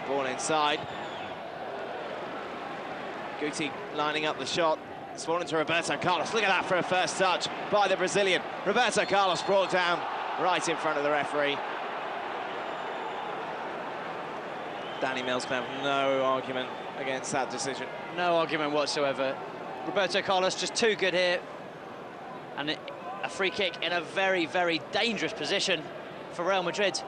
Ball inside. Guti lining up the shot. It's fallen to Roberto Carlos. Look at that for a first touch by the Brazilian. Roberto Carlos brought down right in front of the referee. Danny Mills can have no argument against that decision. No argument whatsoever. Roberto Carlos just too good here. And a free kick in a very, very dangerous position for Real Madrid.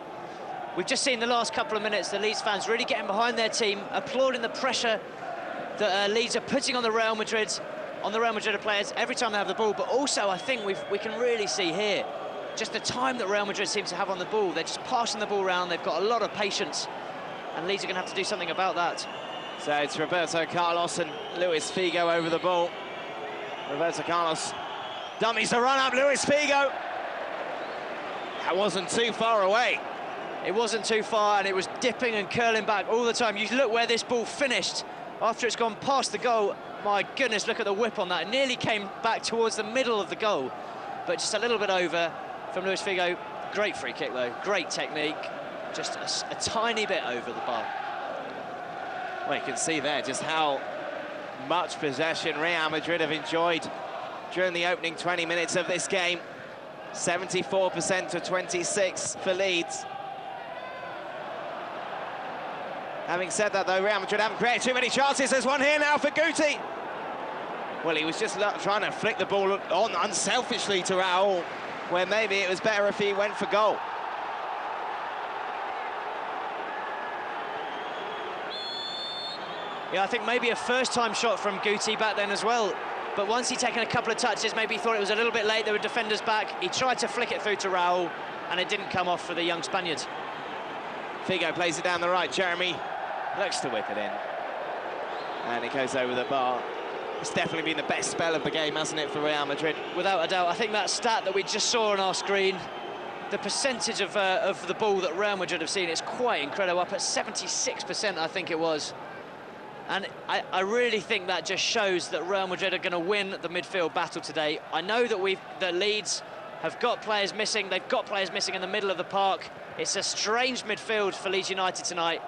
We've just seen the last couple of minutes the Leeds fans really getting behind their team, applauding the pressure that Leeds are putting on the Real Madrid players every time they have the ball. But also, I think we can really see here just the time that Real Madrid seems to have on the ball. They're just passing the ball around. They've got a lot of patience, and Leeds are going to have to do something about that. So it's Roberto Carlos and Luis Figo over the ball. Roberto Carlos dummies the run up. Luis Figo. That wasn't too far away. It wasn't too far, and it was dipping and curling back all the time. You look where this ball finished after it's gone past the goal. My goodness, look at the whip on that. It nearly came back towards the middle of the goal, but just a little bit over from Luis Figo. Great free kick, though. Great technique. Just a tiny bit over the bar. Well, you can see there just how much possession Real Madrid have enjoyed during the opening 20 minutes of this game. 74% to 26 for Leeds. Having said that, though, Real Madrid haven't created too many chances. There's one here now for Guti. Well, he was just trying to flick the ball on unselfishly to Raul, where maybe it was better if he went for goal. Yeah, I think maybe a first-time shot from Guti back then as well. But once he'd taken a couple of touches, maybe he thought it was a little bit late. There were defenders back. He tried to flick it through to Raul, and it didn't come off for the young Spaniard. Figo plays it down the right. Jeremy looks to whip it in. And it goes over the bar. It's definitely been the best spell of the game, hasn't it, for Real Madrid? Without a doubt. I think that stat that we just saw on our screen, the percentage of the ball that Real Madrid have seen, is quite incredible, up at 76%, I think it was. And I really think that just shows that Real Madrid are going to win the midfield battle today. I know that Leeds have got players missing. They've got players missing in the middle of the park. It's a strange midfield for Leeds United tonight,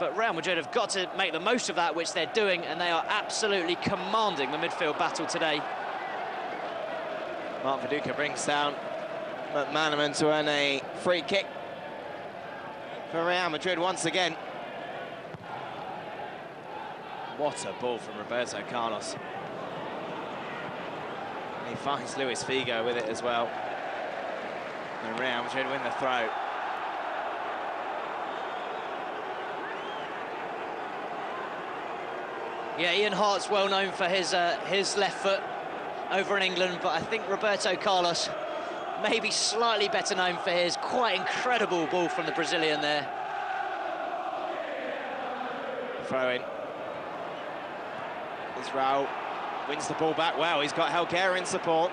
but Real Madrid have got to make the most of that, which they're doing, and they are absolutely commanding the midfield battle today. Mark Viduka brings down McManaman to earn a free kick for Real Madrid once again. What a ball from Roberto Carlos. And he finds Luis Figo with it as well. And Real Madrid win the throw. Yeah, Ian Hart's well known for his left foot over in England, but I think Roberto Carlos maybe slightly better known for his quite incredible ball from the Brazilian there. Throw in. As Raul wins the ball back well. He's got Helguera in support.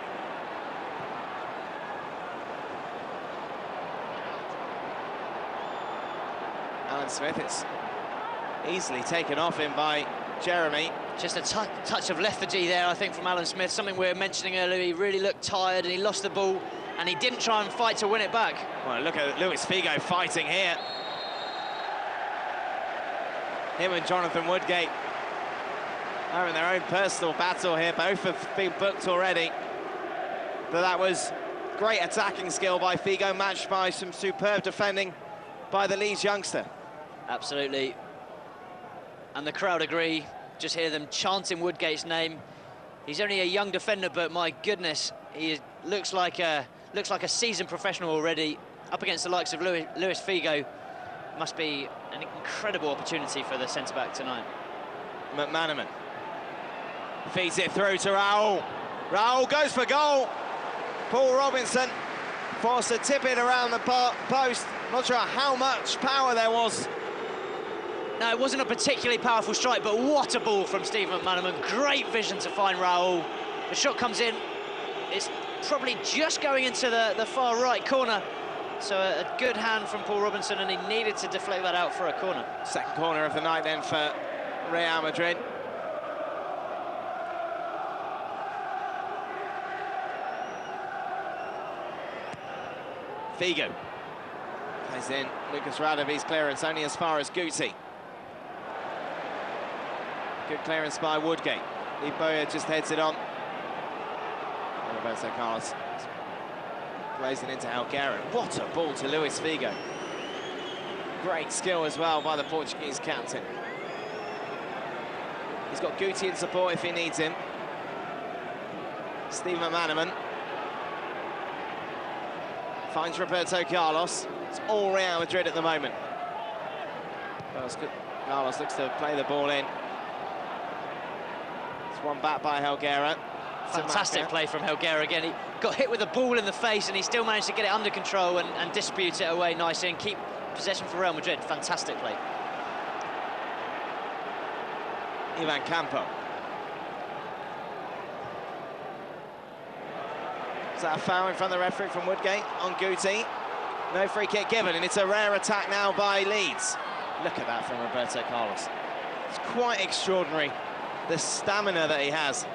Alan Smith, it's easily taken off him by Jeremy. Just a touch of lethargy there, I think, from Alan Smith. Something we were mentioning earlier. He really looked tired and he lost the ball, and he didn't try and fight to win it back. Well, look at Luis Figo fighting here. Him and Jonathan Woodgate having their own personal battle here. Both have been booked already. But that was great attacking skill by Figo, matched by some superb defending by the Leeds youngster. Absolutely. And the crowd agree. Just hear them chanting Woodgate's name. He's only a young defender, but my goodness, he looks like a seasoned professional already. Up against the likes of Luis Figo, must be an incredible opportunity for the centre-back tonight. McManaman feeds it through to Raul. Raul goes for goal. Paul Robinson forced to tip it around the post. Not sure how much power there was. No, it wasn't a particularly powerful strike, but what a ball from Stephen McManaman. Great vision to find Raul. The shot comes in. It's probably just going into the far right corner. So a good hand from Paul Robinson, and he needed to deflect that out for a corner. Second corner of the night then for Real Madrid. Figo plays in. Lucas Radovi's clearance only as far as Guti. Good clearance by Woodgate. Boya just heads it on. Roberto Carlos plays it into Helguera. What a ball to Luis Figo. Great skill as well by the Portuguese captain. He's got Guti in support if he needs him. Steve McManaman finds Roberto Carlos. It's all Real Madrid at the moment. Carlos looks to play the ball in. It's one back by Helguera. Fantastic play from Helguera again. He got hit with a ball in the face and he still managed to get it under control and dispute it away nicely and keep possession for Real Madrid. Fantastic play. Ivan Campo. Is that a foul in front of the referee from Woodgate on Guti? No free kick given, and it's a rare attack now by Leeds. Look at that from Roberto Carlos. It's quite extraordinary, the stamina that he has.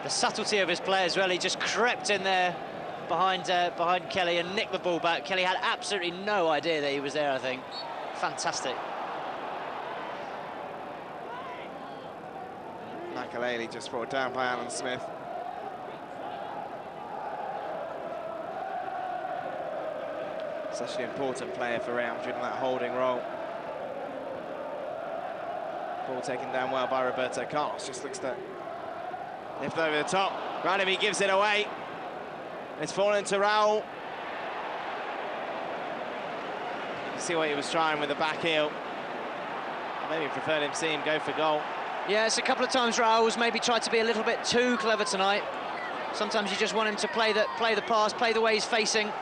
The subtlety of his play as well. He just crept in there behind Kelly and nicked the ball back. Kelly had absolutely no idea that he was there, I think. Fantastic. Makelele just brought down by Alan Smith. Such an important player for Real Madrid in that holding role. Ball taken down well by Roberto Carlos. Just looks to lift over the top. Radaby gives it away. It's fallen to Raul. You can see what he was trying with the back heel. Maybe preferred him see him go for goal. Yeah, it's a couple of times Raul's maybe tried to be a little bit too clever tonight. Sometimes you just want him to play the pass, play the way he's facing.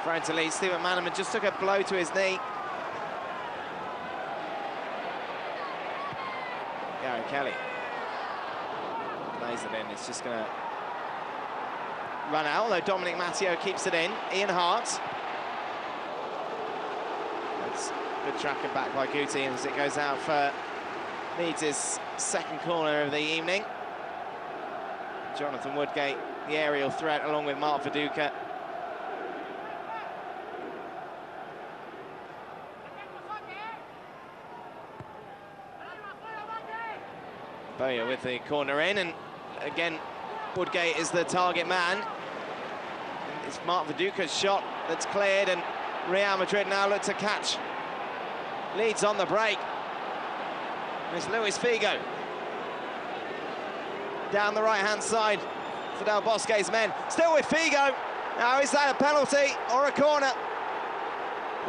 Thrown to Leeds. Steve McManaman just took a blow to his knee. Gary Kelly plays it in. It's just going to run out, although Dominic Matteo keeps it in. Ian Hart. That's good tracking back by Guti as it goes out for Leeds' second corner of the evening. Jonathan Woodgate, the aerial threat, along with Mark Viduka. Boya with the corner in, and again, Woodgate is the target man. It's Mark Viduka's shot that's cleared, and Real Madrid now look to catch Leeds on the break. It's Luis Figo. Down the right-hand side for Del Bosque's men. Still with Figo. Now, is that a penalty or a corner?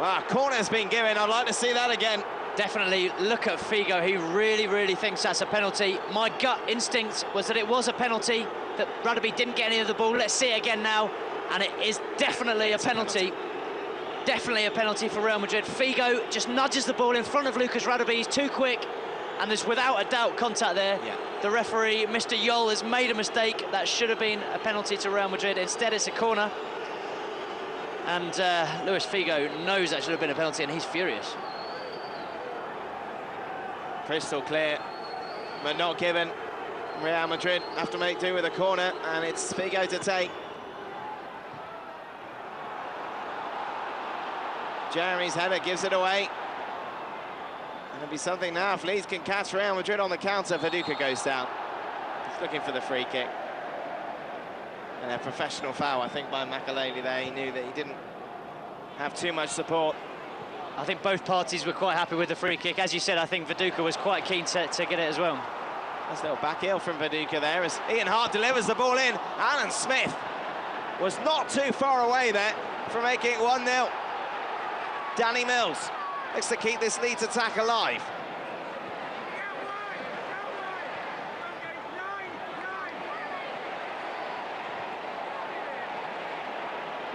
Well, a corner's been given. I'd like to see that again. Definitely look at Figo. He really, really thinks that's a penalty. My gut instinct was that it was a penalty, that Radaby didn't get any of the ball. Let's see it again now. And it is definitely a penalty. Definitely a penalty for Real Madrid. Figo just nudges the ball in front of Lucas Radaby. He's too quick. And there's without a doubt contact there. Yeah. The referee, Mr. Yol, has made a mistake. That should have been a penalty to Real Madrid. Instead, it's a corner. And Luis Figo knows that should have been a penalty, and he's furious. Crystal clear, but not given. Real Madrid have to make do with a corner, and it's Figo to take. Jeremy's header gives it away. And it'll be something now if Leeds can catch Real Madrid on the counter. Viduka goes down. He's looking for the free kick. And a professional foul, I think, by Makelele there. He knew that he didn't have too much support. I think both parties were quite happy with the free kick. As you said, I think Viduka was quite keen to get it as well. Nice little back heel from Viduka there as Ian Hart delivers the ball in. Alan Smith was not too far away there from making it 1-0. Danny Mills looks to keep this Leeds attack alive.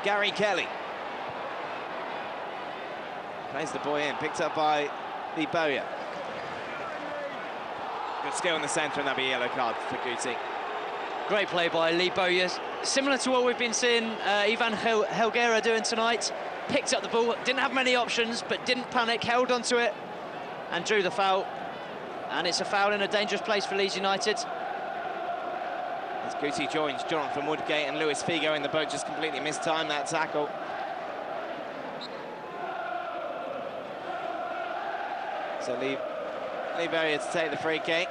Gary Kelly plays the boy in, picked up by Boya. Good skill in the centre, and that'll be a yellow card for Guti. Great play by Boya. Similar to what we've been seeing Ivan Helguera doing tonight. Picked up the ball, didn't have many options, but didn't panic, held onto it, and drew the foul. And it's a foul in a dangerous place for Leeds United. As Guti joins Jonathan Woodgate and Luis Figo in the boat, just completely mistimed that tackle. So Liberia to take the free kick.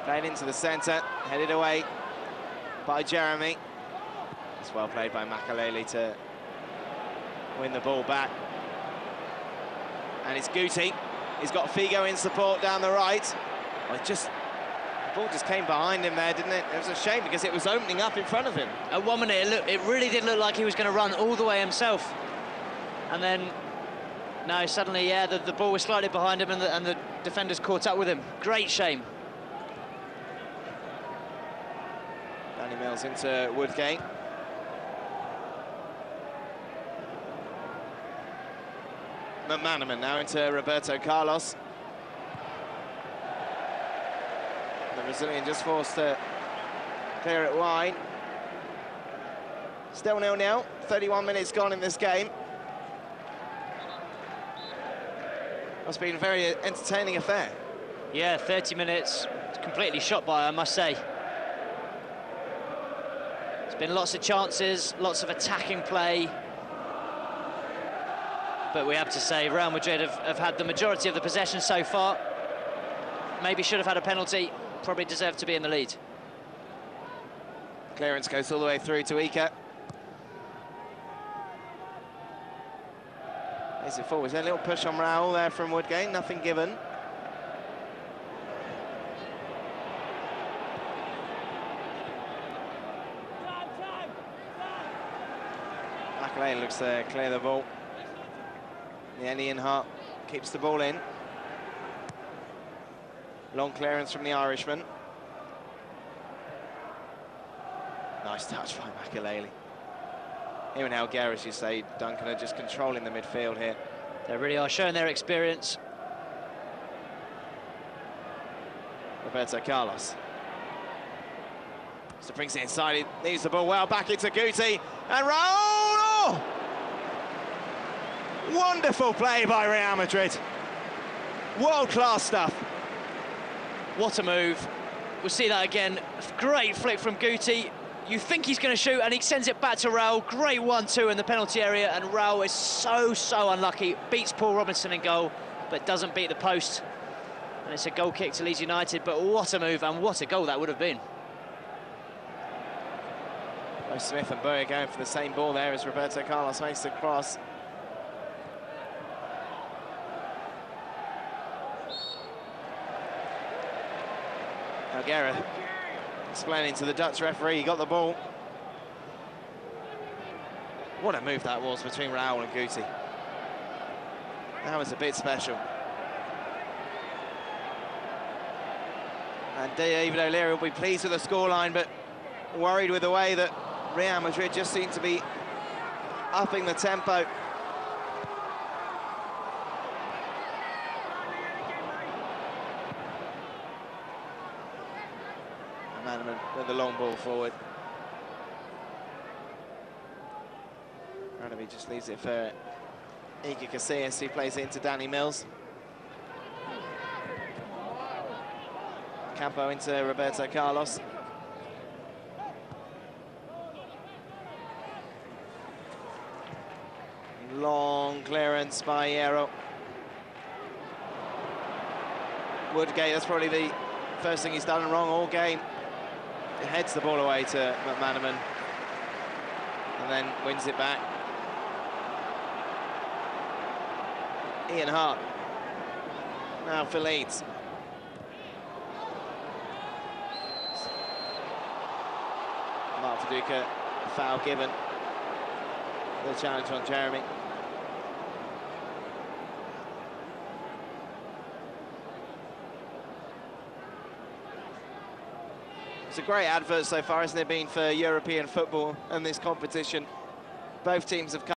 Played into the centre, headed away by Jeremy. It's well played by Makaleli to win the ball back. And it's Guti. He's got Figo in support down the right. Well, the ball just came behind him there, didn't it? It was a shame because it was opening up in front of him. At 1 minute, it really did look like he was going to run all the way himself. And then, no, suddenly, yeah, the ball was slightly behind him and the defenders caught up with him. Great shame. Danny Mills into Woodgate. McManaman now into Roberto Carlos. The Brazilian just forced to clear it wide. Still 0-0, 31 minutes gone in this game. It's been a very entertaining affair. Yeah, 30 minutes, completely shot by, I must say. There's been lots of chances, lots of attacking play. But we have to say, Real Madrid have had the majority of the possession so far. Maybe should have had a penalty, probably deserved to be in the lead. Clearance goes all the way through to Ika. Is it forward? A little push on Raul there from Woodgate, nothing given. Makaleli looks to clear the ball. Ian Hart keeps the ball in. Long clearance from the Irishman. Nice touch by Makaleli. Here and Helguera, as you say, Duncan, are just controlling the midfield here. They really are showing their experience. Roberto Carlos. So brings it inside, he needs the ball well, back into Guti, and Raul! Oh! Wonderful play by Real Madrid. World-class stuff. What a move. We'll see that again. Great flick from Guti. You think he's going to shoot, and he sends it back to Raul. Great 1-2 in the penalty area, and Raul is so unlucky. Beats Paul Robinson in goal, but doesn't beat the post. And it's a goal kick to Leeds United, but what a move, and what a goal that would have been. Both Smith and Boyer going for the same ball there as Roberto Carlos makes the cross. Helguera explaining to the Dutch referee, he got the ball. What a move that was between Raul and Guti. That was a bit special. And David O'Leary will be pleased with the scoreline, but worried with the way that Real Madrid just seem to be upping the tempo. McManaman with the long ball forward. Ranamy just leaves it for Iker Casillas, who plays it into Danny Mills. Campo into Roberto Carlos. Long clearance by Hierro. Woodgate, that's probably the first thing he's done wrong all game. He heads the ball away to McManaman and then wins it back. Ian Hart now for Leeds. Mark Viduka, foul given. The challenge on Jeremy. It's a great advert so far, hasn't it been, for European football and this competition. Both teams have come